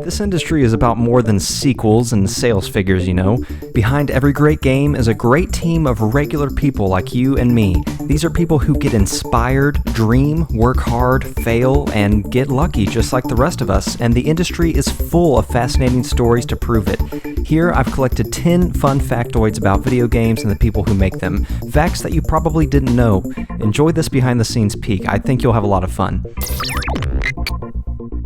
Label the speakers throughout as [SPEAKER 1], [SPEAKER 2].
[SPEAKER 1] This industry is about more than sequels and sales figures, you know. Behind every great game is a great team of regular people like you and me. These are people who get inspired, dream, work hard, fail, and get lucky just like the rest of us, and the industry is full of fascinating stories to prove it. Here, I've collected 10 fun factoids about video games and the people who make them. Facts that you probably didn't know. Enjoy this behind-the-scenes peek. I think you'll have a lot of fun.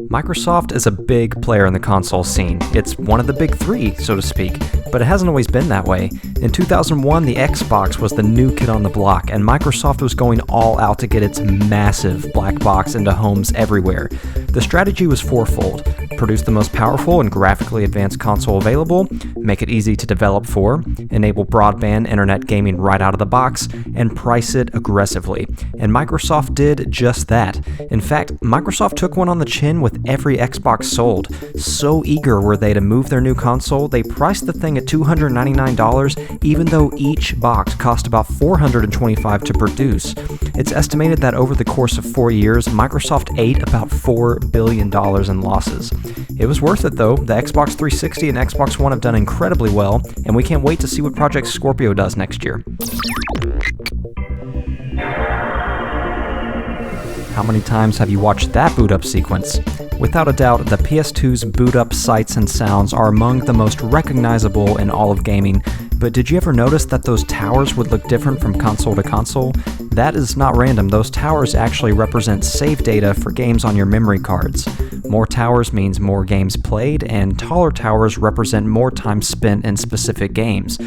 [SPEAKER 1] Microsoft is a big player in the console scene. It's one of the big three, so to speak, but it hasn't always been that way. In 2001, the Xbox was the new kid on the block, and Microsoft was going all out to get its massive black box into homes everywhere. The strategy was fourfold: produce the most powerful and graphically advanced console available, make it easy to develop for, enable broadband internet gaming right out of the box, and price it aggressively. And Microsoft did just that. In fact, Microsoft took one on the chin with every Xbox sold. So eager were they to move their new console, they priced the thing at $299, even though each box cost about $425 to produce. It's estimated that over the course of 4 years, Microsoft ate about $4 billion in losses. It was worth it though. The Xbox 360 and Xbox One have done incredibly well, and we can't wait to see what Project Scorpio does next year. How many times have you watched that boot up sequence? Without a doubt, the PS2's boot up sights and sounds are among the most recognizable in all of gaming, but did you ever notice that those towers would look different from console to console? That is not random. Those towers actually represent save data for games on your memory cards. More towers means more games played, and taller towers represent more time spent in specific games.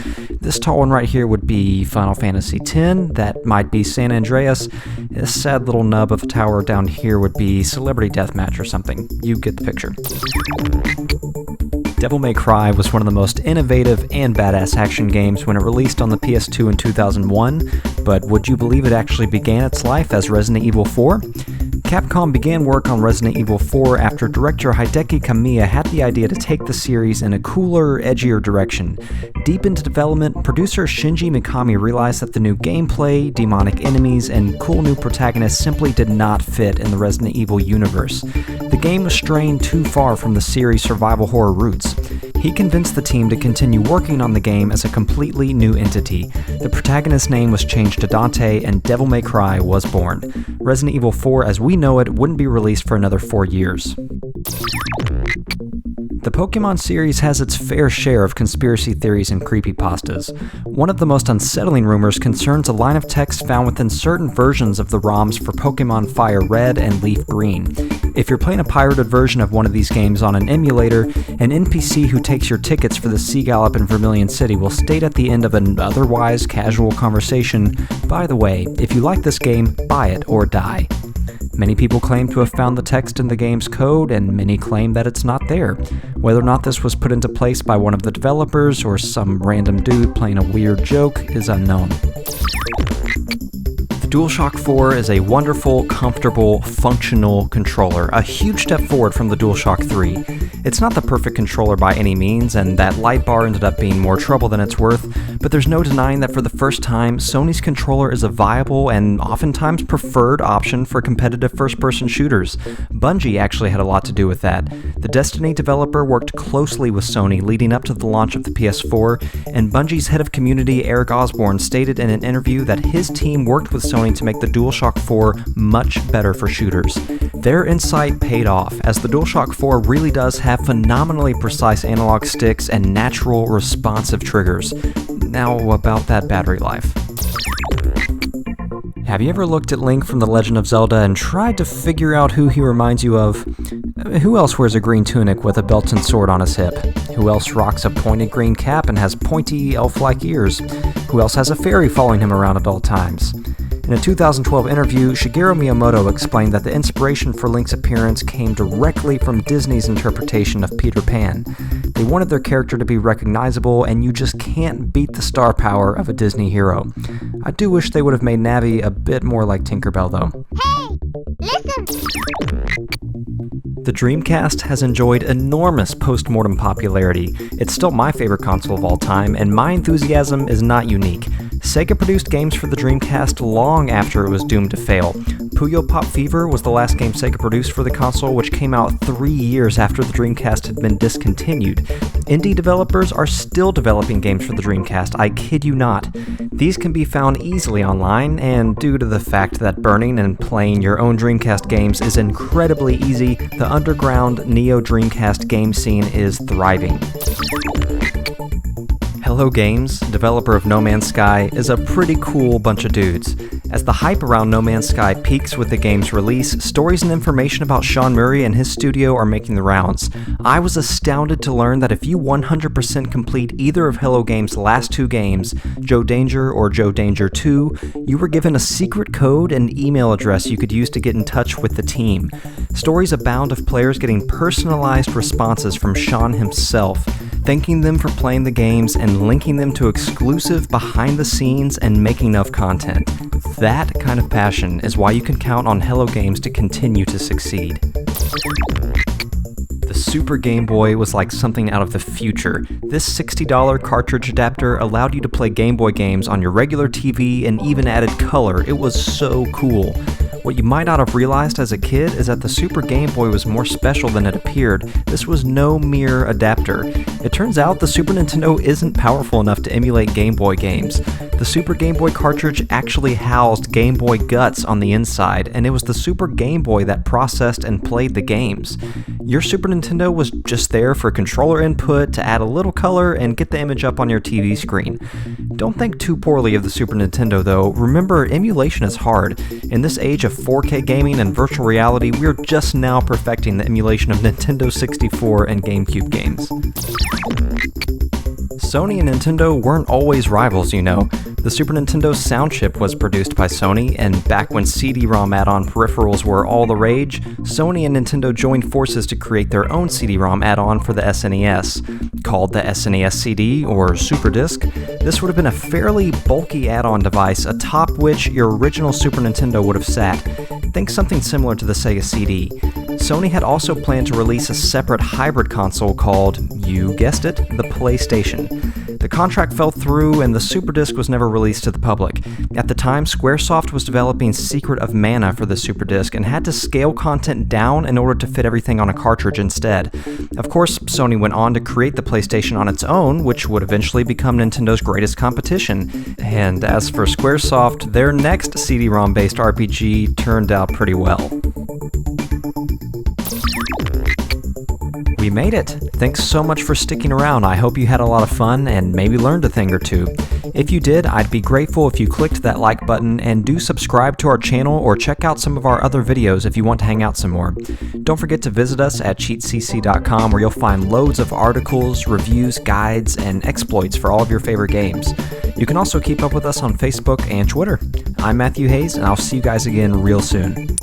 [SPEAKER 1] This tall one right here would be Final Fantasy X, that might be San Andreas. This sad little nub of a tower down here would be Celebrity Deathmatch or something. You get the picture. Devil May Cry was one of the most innovative and badass action games when it released on the PS2 in 2001, but would you believe it actually began its life as Resident Evil 4? Capcom began work on Resident Evil 4 after director Hideki Kamiya had the idea to take the series in a cooler, edgier direction. Deep into development, producer Shinji Mikami realized that the new gameplay, demonic enemies, and cool new protagonists simply did not fit in the Resident Evil universe. The game was straying too far from the series' survival horror roots. He convinced the team to continue working on the game as a completely new entity. The protagonist's name was changed to Dante, and Devil May Cry was born. Resident Evil 4 as we know it wouldn't be released for another 4 years. The Pokemon series has its fair share of conspiracy theories and creepypastas. One of the most unsettling rumors concerns a line of text found within certain versions of the ROMs for Pokemon Fire Red and Leaf Green. If you're playing a pirated version of one of these games on an emulator, an NPC who takes your tickets for the Sea Gallop in Vermilion City will state at the end of an otherwise casual conversation, "By the way, if you like this game, buy it or die." Many people claim to have found the text in the game's code, and many claim that it's not there. Whether or not this was put into place by one of the developers or some random dude playing a weird joke is unknown. The DualShock 4 is a wonderful, comfortable, functional controller, a huge step forward from the DualShock 3. It's not the perfect controller by any means, and that light bar ended up being more trouble than it's worth, but there's no denying that for the first time, Sony's controller is a viable and oftentimes preferred option for competitive first-person shooters. Bungie actually had a lot to do with that. The Destiny developer worked closely with Sony leading up to the launch of the PS4, and Bungie's head of community, Eric Osborne, stated in an interview that his team worked with Sony to make the DualShock 4 much better for shooters. Their insight paid off, as the DualShock 4 really does have phenomenally precise analog sticks and natural, responsive triggers. Now, about that battery life. Have you ever looked at Link from The Legend of Zelda and tried to figure out who he reminds you of? Who else wears a green tunic with a belt and sword on his hip? Who else rocks a pointed green cap and has pointy elf-like ears? Who else has a fairy following him around at all times? In a 2012 interview, Shigeru Miyamoto explained that the inspiration for Link's appearance came directly from Disney's interpretation of Peter Pan. They wanted their character to be recognizable, and you just can't beat the star power of a Disney hero. I do wish they would have made Navi a bit more like Tinkerbell, though.
[SPEAKER 2] Hey! Listen!
[SPEAKER 1] The Dreamcast has enjoyed enormous post-mortem popularity. It's still my favorite console of all time, and my enthusiasm is not unique. Sega produced games for the Dreamcast long after it was doomed to fail. Puyo Pop Fever was the last game Sega produced for the console, which came out 3 years after the Dreamcast had been discontinued. Indie developers are still developing games for the Dreamcast, I kid you not. These can be found easily online, and due to the fact that burning and playing your own Dreamcast games is incredibly easy, the underground Neo Dreamcast game scene is thriving. Hello Games, developer of No Man's Sky, is a pretty cool bunch of dudes. As the hype around No Man's Sky peaks with the game's release, stories and information about Sean Murray and his studio are making the rounds. I was astounded to learn that if you 100% complete either of Hello Games' last 2 games, Joe Danger or Joe Danger 2, you were given a secret code and email address you could use to get in touch with the team. Stories abound of players getting personalized responses from Sean himself, thanking them for playing the games and linking them to exclusive behind-the-scenes and making-of content. That kind of passion is why you can count on Hello Games to continue to succeed. The Super Game Boy was like something out of the future. This $60 cartridge adapter allowed you to play Game Boy games on your regular TV and even added color. It was so cool. What you might not have realized as a kid is that the Super Game Boy was more special than it appeared. This was no mere adapter. It turns out the Super Nintendo isn't powerful enough to emulate Game Boy games. The Super Game Boy cartridge actually housed Game Boy guts on the inside, and it was the Super Game Boy that processed and played the games. Your Super Nintendo was just there for controller input to add a little color and get the image up on your TV screen. Don't think too poorly of the Super Nintendo though. Remember, emulation is hard. In this age of 4K gaming and virtual reality, we're just now perfecting the emulation of Nintendo 64 and GameCube games. Sony and Nintendo weren't always rivals, you know. The Super Nintendo's sound chip was produced by Sony, and back when CD-ROM add-on peripherals were all the rage, Sony and Nintendo joined forces to create their own CD-ROM add-on for the SNES. Called the SNES CD, or Super Disc, this would have been a fairly bulky add-on device atop which your original Super Nintendo would have sat. Think something similar to the Sega CD. Sony had also planned to release a separate hybrid console called, you guessed it, the PlayStation. The contract fell through and the Super Disc was never released to the public. At the time, Squaresoft was developing Secret of Mana for the Super Disc and had to scale content down in order to fit everything on a cartridge instead. Of course, Sony went on to create the PlayStation on its own, which would eventually become Nintendo's greatest competition. And as for Squaresoft, their next CD-ROM-based RPG turned out pretty well. We made it! Thanks so much for sticking around. I hope you had a lot of fun and maybe learned a thing or two. If you did, I'd be grateful if you clicked that like button and do subscribe to our channel or check out some of our other videos if you want to hang out some more. Don't forget to visit us at cheatcc.com where you'll find loads of articles, reviews, guides, and exploits for all of your favorite games. You can also keep up with us on Facebook and Twitter. I'm Matthew Hayes, and I'll see you guys again real soon.